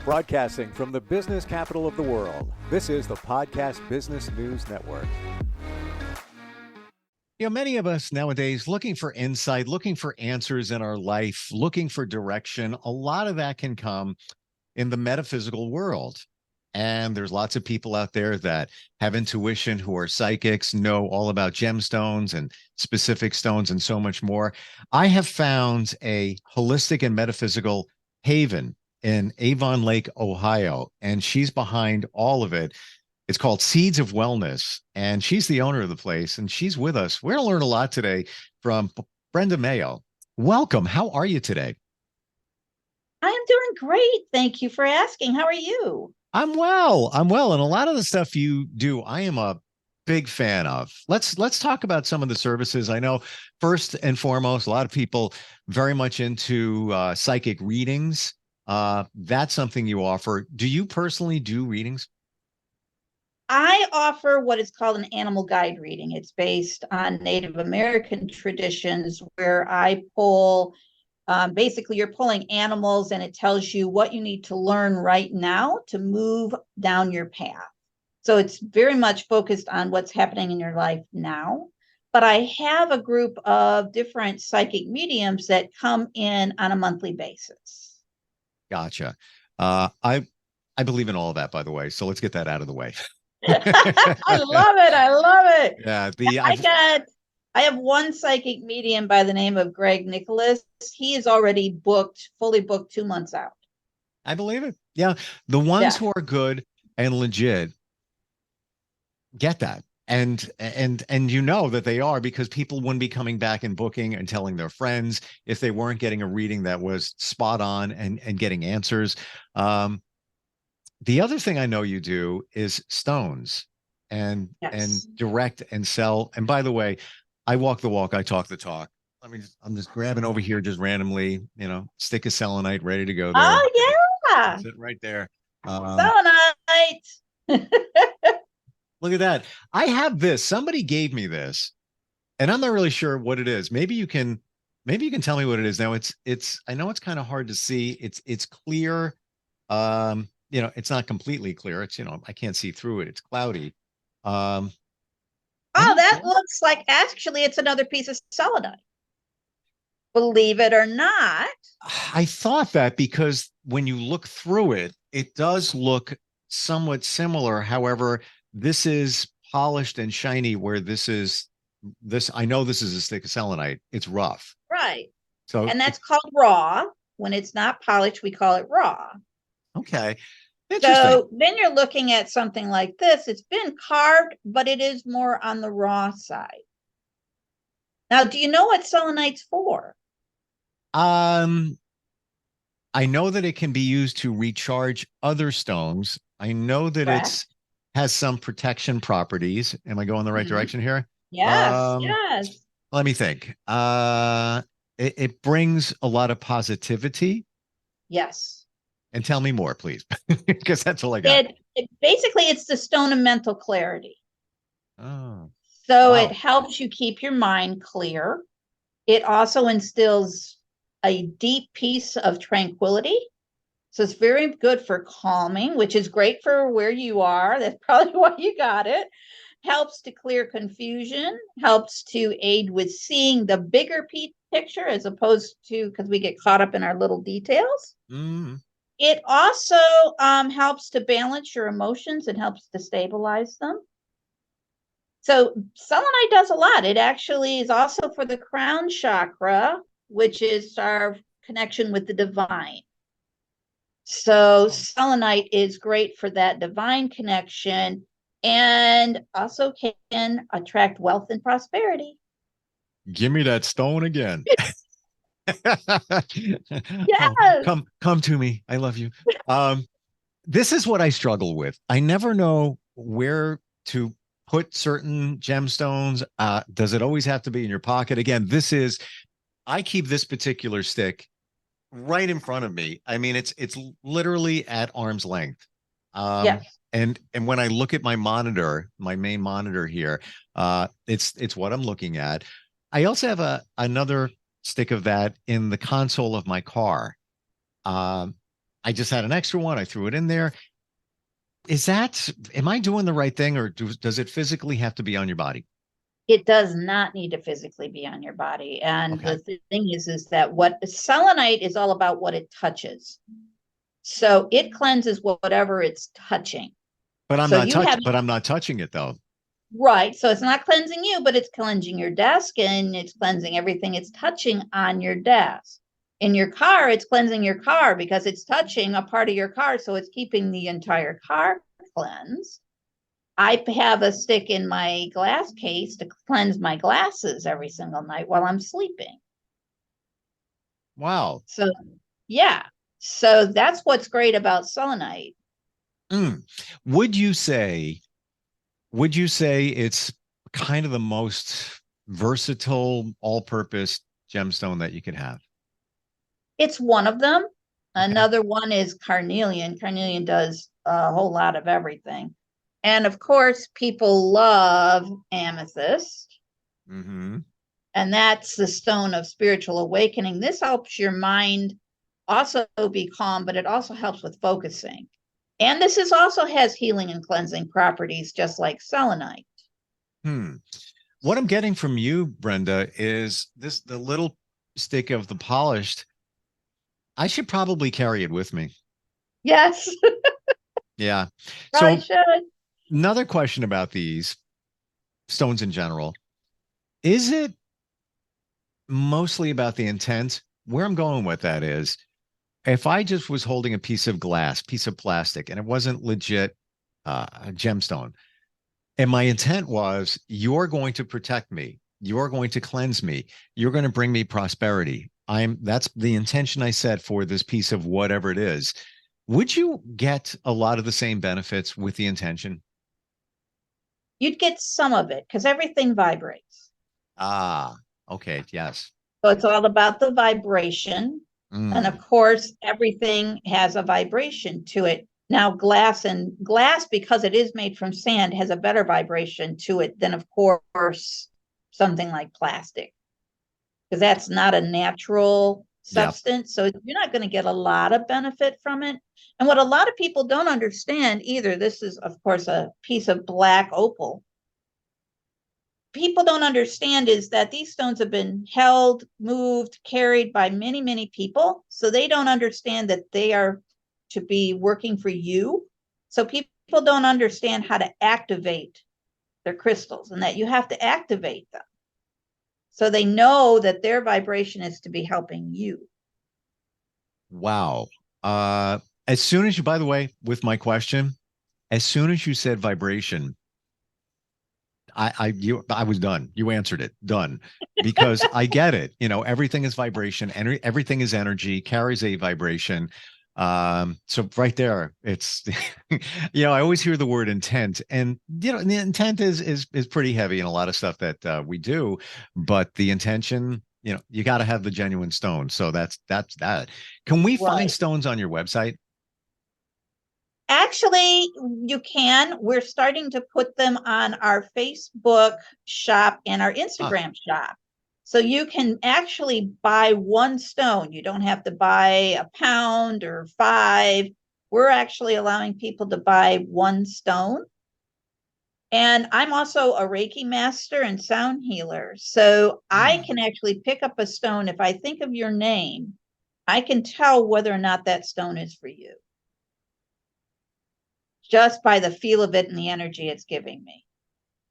Broadcasting from the business capital of the world, this is the Podcast Business News Network. You know, many of us nowadays looking for insight, looking for answers in our life, looking for direction. A lot of that can come in the metaphysical world. And there's lots of people out there that have intuition, who are psychics, know all about gemstones and specific stones and so much more. I have found a holistic and metaphysical haven in Avon Lake, Ohio, and she's behind all of it. It's called Seeds of Wellness, and she's the owner of the place, and she's with us. We're going to learn a lot today from Brenda Mayo. Welcome. How are you today? I am doing great. Thank you for asking. How are you? I'm well. I'm well. And a lot of the stuff you do, I am a big fan of. Let's talk about some of the services. I know first and foremost, a lot of people very much into psychic readings. That's something you offer. Do you personally do readings? I offer what is called an animal guide reading. It's based on Native American traditions where I pull, basically you're pulling animals and it tells you what you need to learn right now to move down your path. So it's very much focused on what's happening in your life now. But I have a group of different psychic mediums that come in on a monthly basis. Gotcha. I believe in all of that, by the way. So let's get that out of the way. I love it. I love it. Yeah, I have one psychic medium by the name of Greg Nicholas. He is already fully booked 2 months out. I believe it. Yeah. The ones who are good and legit get that. And you know that they are, because people wouldn't be coming back and booking and telling their friends if they weren't getting a reading that was spot on and getting answers. The other thing I know you do is stones and direct and sell. And by the way, I walk the walk, I talk the talk. I'm just grabbing over here just randomly, stick of selenite ready to go there. Oh, yeah. That's it right there. Selenite. Look at that. I have this. Somebody gave me this, and I'm not really sure what it is. Maybe you can tell me what it is. Now it's I know it's kind of hard to see. It's clear. It's not completely clear. It's, I can't see through it. It's cloudy. That looks like, actually, it's another piece of selenite. Believe it or not. I thought that, because when you look through it, it does look somewhat similar. However, this is polished and shiny, where I know this is a stick of selenite. It's rough. Right. And that's called raw. When it's not polished, we call it raw. Okay. So then you're looking at something like this. It's been carved, but it is more on the raw side. Now, do you know what selenite's for? I know that it can be used to recharge other stones. I know that it has some protection properties. Am I going the right direction here? Yes, yes. Let me think. It brings a lot of positivity. Yes. And tell me more, please, because that's all I got. Basically, it's the stone of mental clarity. Oh. So wow. It helps you keep your mind clear. It also instills a deep peace of tranquility. So it's very good for calming, which is great for where you are. That's probably why you got it. Helps to clear confusion, helps to aid with seeing the bigger picture, as opposed to, because we get caught up in our little details. Mm. It also helps to balance your emotions and helps to stabilize them. So selenite does a lot. It actually is also for the crown chakra, which is our connection with the divine. So selenite is great for that divine connection, and also can attract wealth and prosperity. Give me that stone again. Yes. Come to me. I love you. This is what I struggle with. I never know where to put certain gemstones. Does it always have to be in your pocket? Again, I keep this particular stick right in front of me. I mean, it's literally at arm's length. Yes. And when I look at my monitor, my main monitor here, it's what I'm looking at. I also have another stick of that in the console of my car. I just had an extra one. I threw it in there. Am I doing the right thing, or does it physically have to be on your body? It does not need to physically be on your body. And Okay. the thing is that what selenite is all about, what it touches. So it cleanses whatever it's touching. But So you have, I'm not touching it though. right. So it's not cleansing you, but it's cleansing your desk and it's cleansing everything it's touching on your desk. In your car, it's cleansing your car because it's touching a part of your car. So it's keeping the entire car cleansed. I have a stick in my glass case to cleanse my glasses every single night while I'm sleeping. Wow. So, yeah. So that's what's great about selenite. Mm. Would you say it's kind of the most versatile, all-purpose gemstone that you could have? It's one of them. Okay. Another one is carnelian. Carnelian does a whole lot of everything. And of course, people love amethyst. Mm-hmm. And that's the stone of spiritual awakening. This helps your mind also be calm, but it also helps with focusing. And this is also has healing and cleansing properties, just like selenite. Hmm. What I'm getting from you, Brenda, is the little stick of the polished. I should probably carry it with me. Yes, Yeah. probably So should. another question about these stones in general. Is it mostly about the intent? Where I'm going with that is, if I just was holding a piece of glass, piece of plastic, and it wasn't legit a gemstone, and my intent was, you're going to protect me, you're going to cleanse me, you're going to bring me prosperity. That's the intention I set for this piece of whatever it is. Would you get a lot of the same benefits with the intention? You'd get some of it because everything vibrates. Ah, okay, yes. So it's all about the vibration. And of Mm, course, everything has a vibration to it. Now, glass, because it is made from sand, has a better vibration to it than, of course, something like plastic, because that's not a natural yep. substance. So you're not going to get a lot of benefit from it. And what a lot of people don't understand either, this is, of course, a piece of black opal. People don't understand is that these stones have been held, moved, carried by many, many people. So they don't understand that they are to be working for you. So people don't understand how to activate their crystals and that you have to activate them. So they know that their vibration is to be helping you. Wow. Uh, as soon as you, by the way, with my question, as soon as you said vibration, I was done. You answered it. Done. Because I get it. Everything is vibration, and everything is energy, carries a vibration. So right there, it's I always hear the word intent, and the intent is pretty heavy in a lot of stuff that we do, but the intention, you got to have the genuine stone. So that's that. Can we find Right. stones on your website? Actually, you can. We're starting to put them on our Facebook shop and our Ah, Instagram shop. So you can actually buy one stone. You don't have to buy a pound or five. We're actually allowing people to buy one stone. And I'm also a Reiki master and sound healer. So I hmm. can actually pick up a stone. If I think of your name, I can tell whether or not that stone is for you just by the feel of it and the energy it's giving me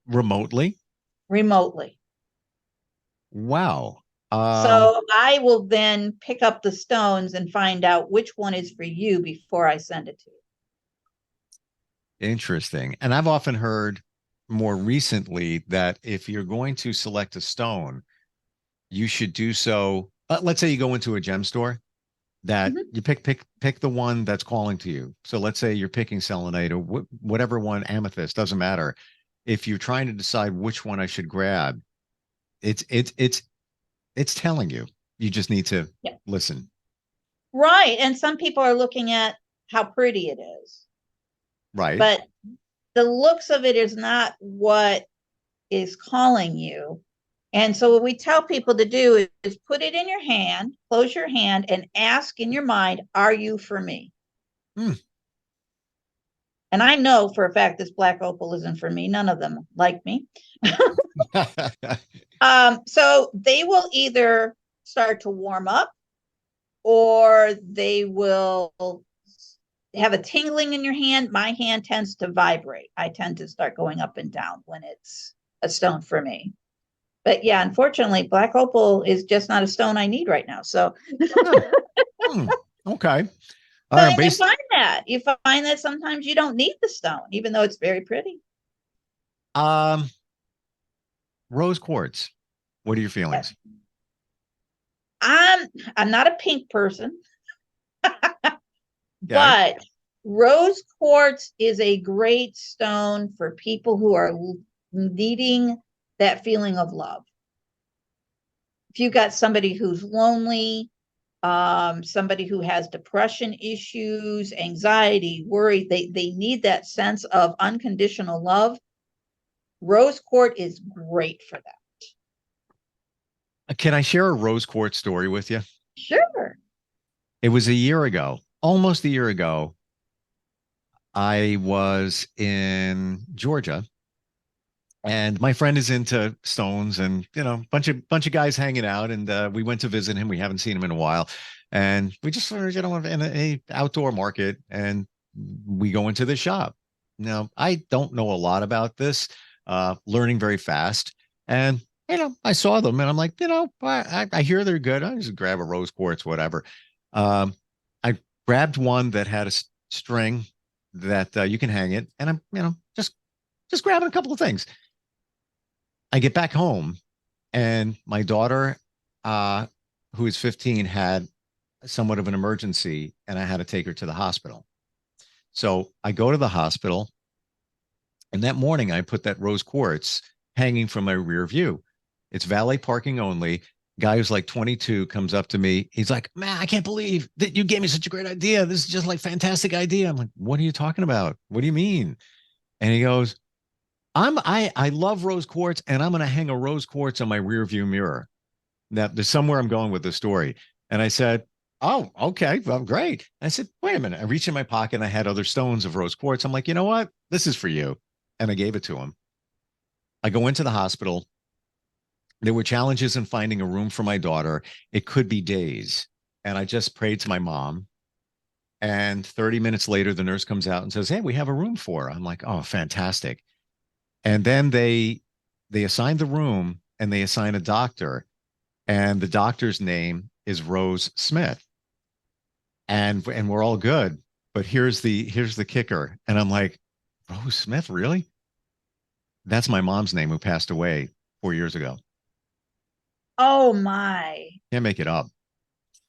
Remotely. remotely. Wow. Um, So I will then pick up the stones and find out which one is for you before I send it to you. Interesting. And I've often heard more recently that if you're going to select a stone, you should do so. Let's say you go into a gem store, that Mhm. you pick the one that's calling to you. So let's say you're picking selenite or whatever one, amethyst, doesn't matter. If you're trying to decide which one I should grab, it's telling you. You just need to Yeah. listen. Right. And some people are looking at how pretty it is, Right. but the looks of it is not what is calling you. And so what we tell people to do is put it in your hand, close your hand, and ask in your mind, are you for me? Hmm. And I know for a fact this black opal isn't for me. None of them like me. So they will either start to warm up or they will have a tingling in your hand. My hand tends to vibrate. I tend to start going up and down when it's a stone for me. But yeah, unfortunately, black opal is just not a stone I need right now. So, Oh, hmm. Okay. All right. but you find that sometimes you don't need the stone, even though it's very pretty. Um, rose quartz. What are your feelings? I'm not a pink person, Okay. but rose quartz is a great stone for people who are needing that feeling of love. If you got somebody who's lonely, somebody who has depression issues, anxiety, worry, they need that sense of unconditional love. Rose quartz is great for that. Can I share a rose quartz story with you? Sure. It was a year ago, almost a year ago. I was in Georgia and my friend is into stones and bunch of guys hanging out and we went to visit him. We haven't seen him in a while. And we just sort of, in a outdoor market and we go into the shop. Now, I don't know a lot about this, learning very fast. And I saw them and I'm like, I hear they're good. I just grab a rose quartz, whatever. Um, I grabbed one that had a string that you can hang it, and I'm, just grabbing a couple of things. I get back home, and my daughter, uh, who is 15, had somewhat of an emergency, and I had to take her to the hospital. So I go to the hospital, and that morning I put that rose quartz hanging from my rear view. It's valet parking only. Guy who's like 22 comes up to me. He's like, "Man, I can't believe that you gave me such a great idea. This is just like fantastic idea." I'm like, "What are you talking about? What do you mean?" And he goes, I love rose quartz, and I'm going to hang a rose quartz on my rear view mirror. Now, there's somewhere I'm going with the story. And I said, "Oh, okay, well, great." I said, "Wait a minute." I reached in my pocket and I had other stones of rose quartz. I'm like, "You know what? This is for you." And I gave it to him. I go into the hospital. There were challenges in finding a room for my daughter. It could be days. And I just prayed to my mom. And 30 minutes later, the nurse comes out and says, "Hey, we have a room for her." I'm like, "Oh, fantastic." And then they assign the room and they assign a doctor, and the doctor's name is Rose Smith. And we're all good. But here's the kicker. And I'm like, "Rose Smith, really?" That's my mom's name who passed away 4 years ago. Oh my. Can't make it up.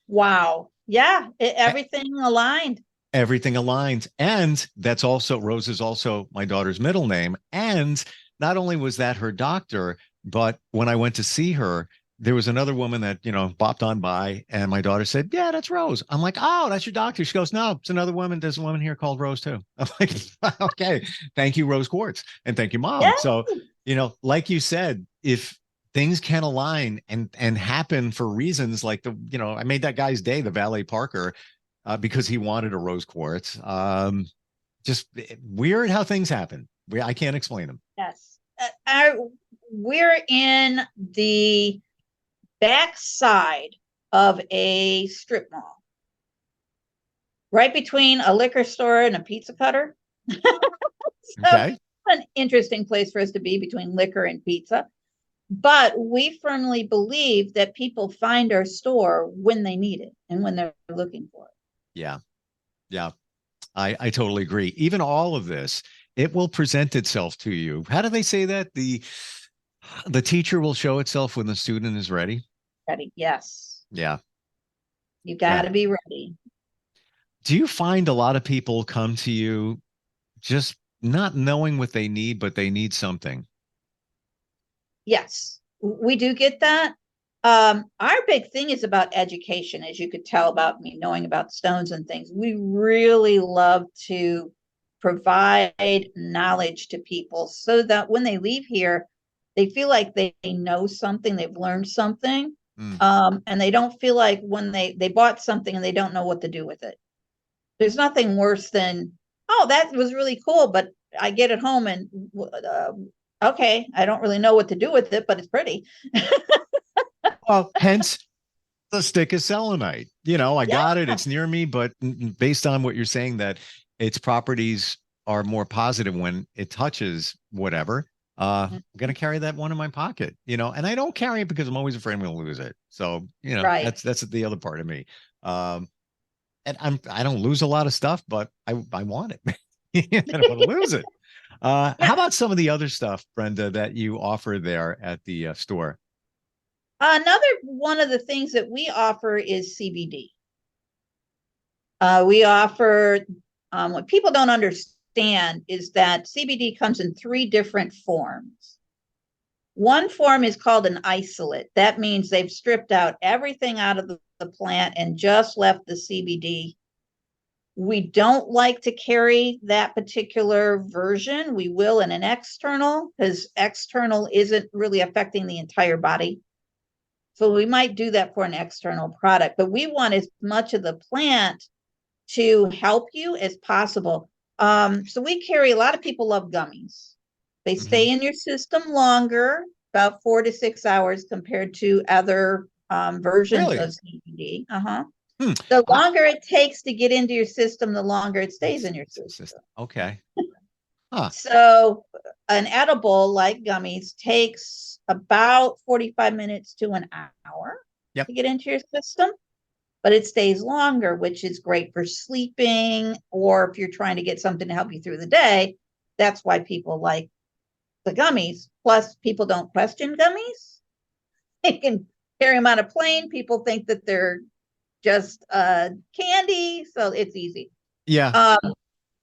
Wow. Yeah, everything aligned. Everything aligns. And that's also Rose is also my daughter's middle name. And not only was that her doctor, but when I went to see her, there was another woman that, bopped on by, and my daughter said, "Yeah, that's Rose." I'm like, "Oh, that's your doctor." She goes, "No, it's another woman. There's a woman here called Rose too." I'm like, "Okay, thank you, Rose Quartz. And thank you, Mom." Yeah. So, like you said, if things can align and happen for reasons like I made that guy's day, the valet parker, because he wanted a rose quartz. Just weird how things happen. I can't explain them. Yes. We're in the backside of a strip mall, right between a liquor store and a pizza cutter. So Okay. an interesting place for us to be between liquor and pizza. But we firmly believe that people find our store when they need it and when they're looking for it. Yeah. Yeah. I totally agree. Even all of this, it will present itself to you. How do they say that? The teacher will show itself when the student is ready. Ready? Yes. Yeah. You got to Yeah. be ready. Do you find a lot of people come to you just not knowing what they need, but they need something? Yes, we do get that. Our big thing is about education, as you could tell about me knowing about stones and things. We really love to provide knowledge to people so that when they leave here, they feel like they know something, they've learned something, Mm, and they don't feel like when they bought something and they don't know what to do with it. there's nothing worse than, oh, that was really cool, but I get it home and okay, I don't really know what to do with it, but it's pretty. Well, hence the stick is selenite. I Yeah. got it. It's near me, but based on what you're saying, that its properties are more positive when it touches whatever. I'm gonna carry that one in my pocket, and I don't carry it because I'm always afraid I'm gonna lose it. So, Right. that's the other part of me. And I don't lose a lot of stuff, but I want it. I don't want to lose it. How Yeah. about some of the other stuff, Brenda, that you offer there at the store? Another one of the things that we offer is CBD. We offer, what people don't understand is that CBD comes in 3 different forms. One form is called an isolate. That means they've stripped out everything out of the plant and just left the CBD. We don't like to carry that particular version. We will in an external, because external isn't really affecting the entire body. So we might do that for an external product, but we want as much of the plant to help you as possible. So we carry, a lot of people love gummies. They stay in your system longer, about 4 to 6 hours compared to other versions Really? of CBD. Uh-huh. Hmm. The longer it takes to get into your system, the longer it stays in your system. Okay. Huh. So an edible like gummies takes about 45 minutes to an hour Yep. to get into your system, but it stays longer, which is great for sleeping, or if you're trying to get something to help you through the day. That's why people like the gummies. Plus, people don't question gummies. They can carry them on a plane. People think that they're just candy, so it's easy. Yeah.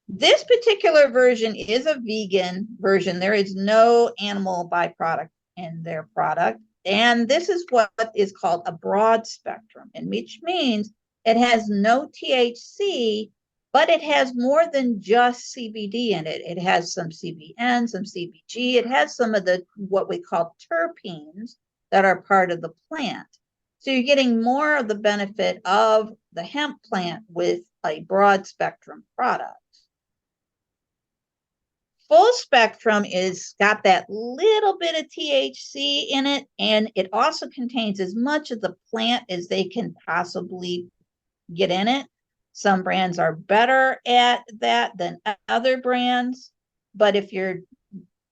This particular version is a vegan version. There is no animal byproduct in their product. And this is what is called a broad spectrum, and which means it has no THC, but it has more than just CBD in it. It has some CBN, some CBG. It has some of the what we call terpenes that are part of the plant. So you're getting more of the benefit of the hemp plant with a broad spectrum product. Full spectrum is got that little bit of THC in it, and it also contains as much of the plant as they can possibly get in it. Some brands are better at that than other brands, but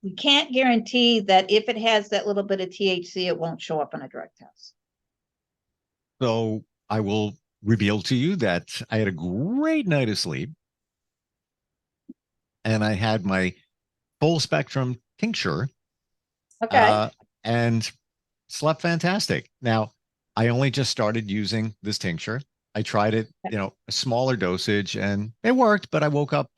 we can't guarantee that if it has that little bit of THC, it won't show up in a drug test. So I will reveal to you that I had a great night of sleep, and I had my full spectrum tincture, Okay. and slept fantastic. Now, I only just started using this tincture. I tried it, a smaller dosage, and it worked, but I woke up,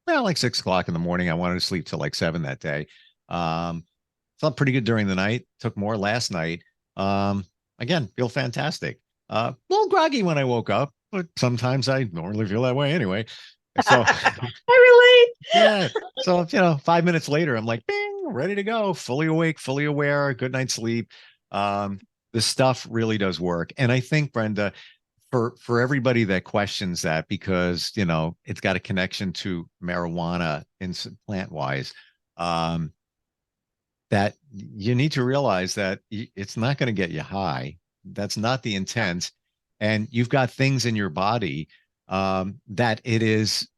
like 6 o'clock in the morning. I wanted to sleep till like 7 that day. Slept pretty good during the night, took more last night. Again, feel fantastic. A little groggy when I woke up, but sometimes I normally feel that way anyway. So I relate. yeah. So, 5 minutes later, I'm like, bing, ready to go, fully awake, fully aware, good night's sleep. The stuff really does work. And I think, Brenda, for everybody that questions that, because, it's got a connection to marijuana in plant wise, that you need to realize that it's not going to get you high. That's not the intent. And you've got things in your body that it is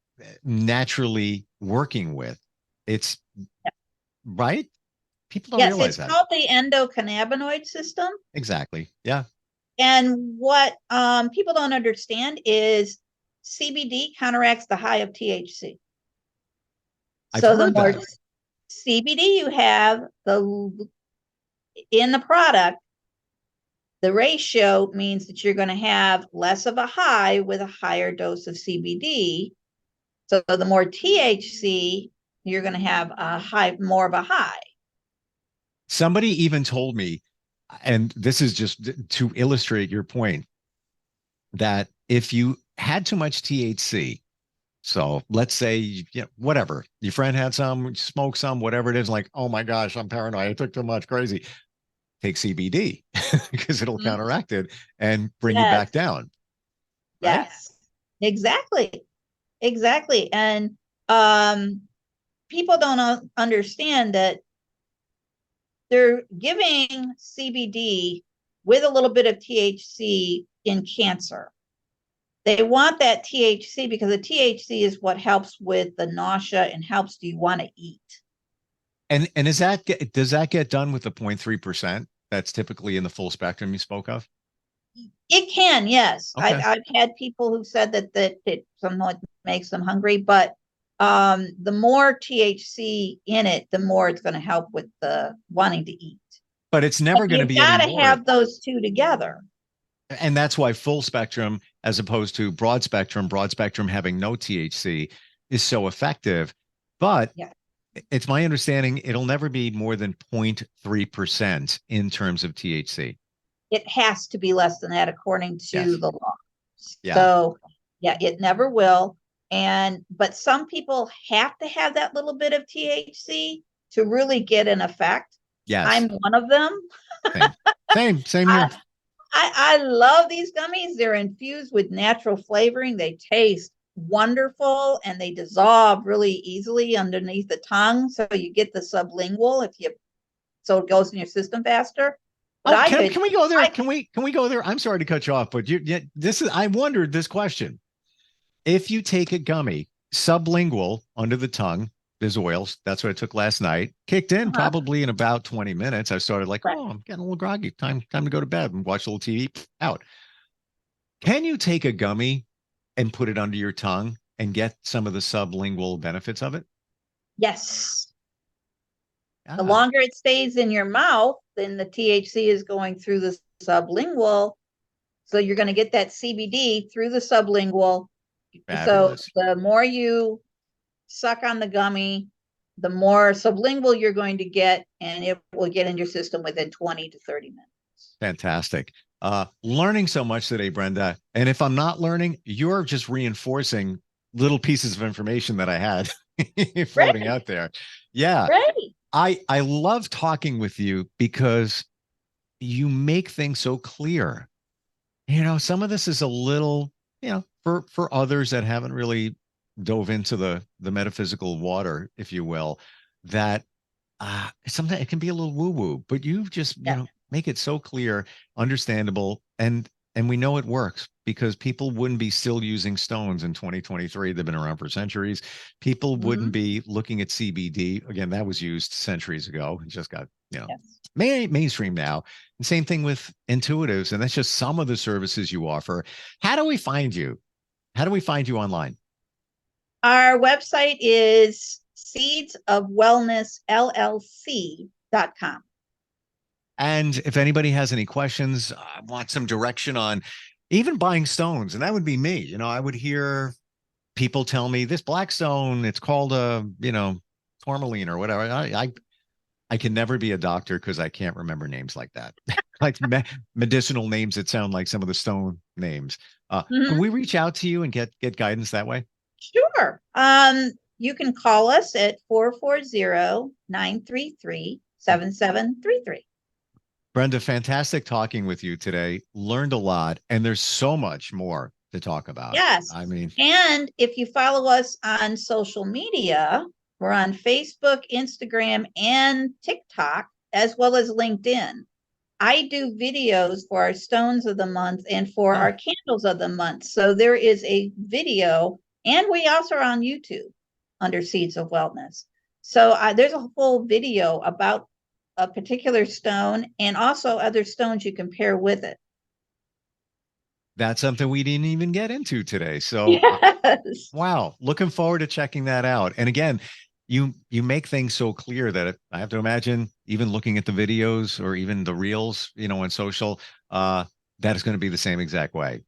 naturally working with. It's right. People don't Yes, realize it's that. called the endocannabinoid system. Exactly. Yeah. And what people don't understand is CBD counteracts the high of THC. I've So the heard more that. CBD you have in the product, the ratio means that you're going to have less of a high with a higher dose of CBD. So the more THC, you're going to have more of a high. Somebody even told me, and this is just to illustrate your point, that if you had too much THC, so let's say, whatever, your friend had some, smoked some, whatever it is, like, oh my gosh, I'm paranoid, I took too much, crazy. Take CBD because it'll counteract it and bring you back Yes. down. Right? Yes. Exactly. Exactly. And um, people don't understand that they're giving CBD with a little bit of THC in cancer. They want that THC because the THC is what helps with the nausea and helps you want to eat. And does that get done with the 0.3% that's typically in the full spectrum you spoke of? It can, yes. Okay. I've had people who said that it somewhat makes them hungry, but the more THC in it, the more it's going to help with the wanting to eat. But it's But never going to you be any got to more. have those two together. And that's why full spectrum, as opposed to broad spectrum having no THC, is so effective. But Yeah, it's my understanding it'll never be more than 0.3% in terms of THC. it has to be less than that according to Yes. the law. Yeah. So, yeah, it never will. But some people have to have that little bit of THC to really get an effect. Yes. I'm one of them. Same. Same here. I love these gummies. They're infused with natural flavoring. They taste wonderful and they dissolve really easily underneath the tongue. So you get the sublingual so it goes in your system faster. But Oh, I can, could, can we go there? Can we go there? I'm sorry to cut you off, but I wondered this question. If you take a gummy sublingual under the tongue, there's oils. That's what I took last night. Kicked in uh-huh, probably in about 20 minutes. I started like, right. oh, I'm getting a little groggy. Time to go to bed and watch a little TV. Out. Can you take a gummy and put it under your tongue and get some of the sublingual benefits of it? Yes. The Ah, longer it stays in your mouth, then the THC is going through the sublingual. So you're going to get that CBD through the sublingual. So fabulous. the more you suck on the gummy, the more sublingual you're going to get, and it will get in your system within 20 to 30 minutes. Fantastic. Learning so much today, Brenda. And if I'm not learning, you're just reinforcing little pieces of information that I had floating Right, out there. Yeah. right. I love talking with you because you make things so clear. Some of this is a little, for others that haven't really dove into the metaphysical water, if you will, that sometimes it can be a little woo-woo, but you just, Yeah. make it so clear, understandable, and we know it works because people wouldn't be still using stones in 2023. They've been around for centuries. People wouldn't Mm-hmm. be looking at CBD. Again, that was used centuries ago. It just got, Yes. mainstream now. And same thing with intuitives. And that's just some of the services you offer. How do we find you? How do we find you online? Our website is seedsofwellnessllc.com. And if anybody has any questions, want some direction on even buying stones, and that would be me. I would hear people tell me this black stone, it's called tourmaline or whatever. I can never be a doctor because I can't remember names like that, like medicinal names that sound like some of the stone names. Can Mm-hmm. we reach out to you and get guidance that way? Sure. You can call us at 440-933-7733. Brenda, fantastic talking with you today. Learned a lot, and there's so much more to talk about. Yes. I mean, And if you follow us on social media, we're on Facebook, Instagram, and TikTok, as well as LinkedIn. I do videos for our stones of the month and for oh, our candles of the month. So there is a video, and we also are on YouTube under Seeds of Wellness. So there's a full video about a particular stone and also other stones you can pair with it. that's something we didn't even get into today. So, Yes. wow, looking forward to checking that out. And again, you make things so clear that I have to imagine, even looking at the videos or even the reels, on social, that is going to be the same exact way.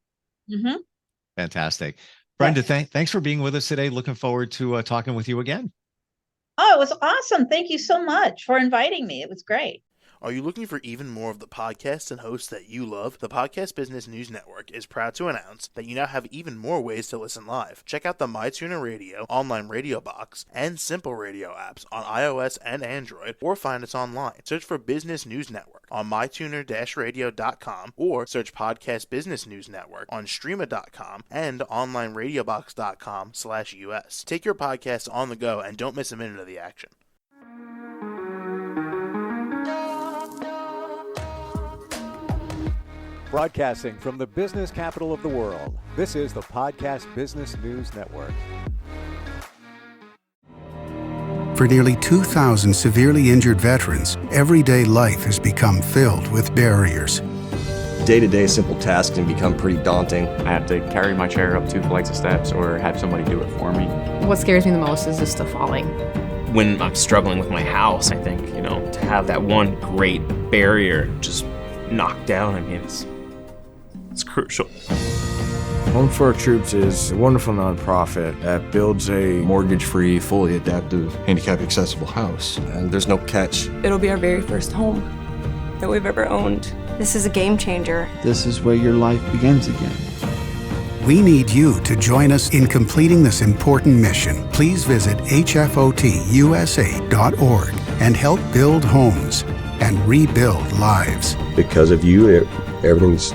Mm-hmm. Fantastic. Brenda, Yes. thanks for being with us today. Looking forward to talking with you again. Oh, it was awesome. Thank you so much for inviting me. It was great. Are you looking for even more of the podcasts and hosts that you love? The Podcast Business News Network is proud to announce that you now have even more ways to listen live. Check out the MyTuner Radio, online radio box, and Simple Radio apps on iOS and Android, or find us online. Search for Business News Network on mytuner-radio.com, or search Podcast Business News Network on streama.com and onlineradiobox.com/US. Take your podcast on the go and don't miss a minute of the action. Broadcasting from the business capital of the world, this is the Podcast Business News Network. For nearly 2,000 severely injured veterans, everyday life has become filled with barriers. Day-to-day simple tasks can become pretty daunting. I have to carry my chair up 2 flights of steps or have somebody do it for me. What scares me the most is just the falling. When I'm struggling with my house, I think, to have that one great barrier just knocked down, it's crucial. Home for Our Troops is a wonderful nonprofit that builds a mortgage-free, fully adaptive, handicap-accessible house. And there's no catch. It'll be our very first home that we've ever owned. This is a game changer. This is where your life begins again. We need you to join us in completing this important mission. Please visit hfotusa.org and help build homes and rebuild lives. Because of you, everything's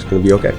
going to be okay.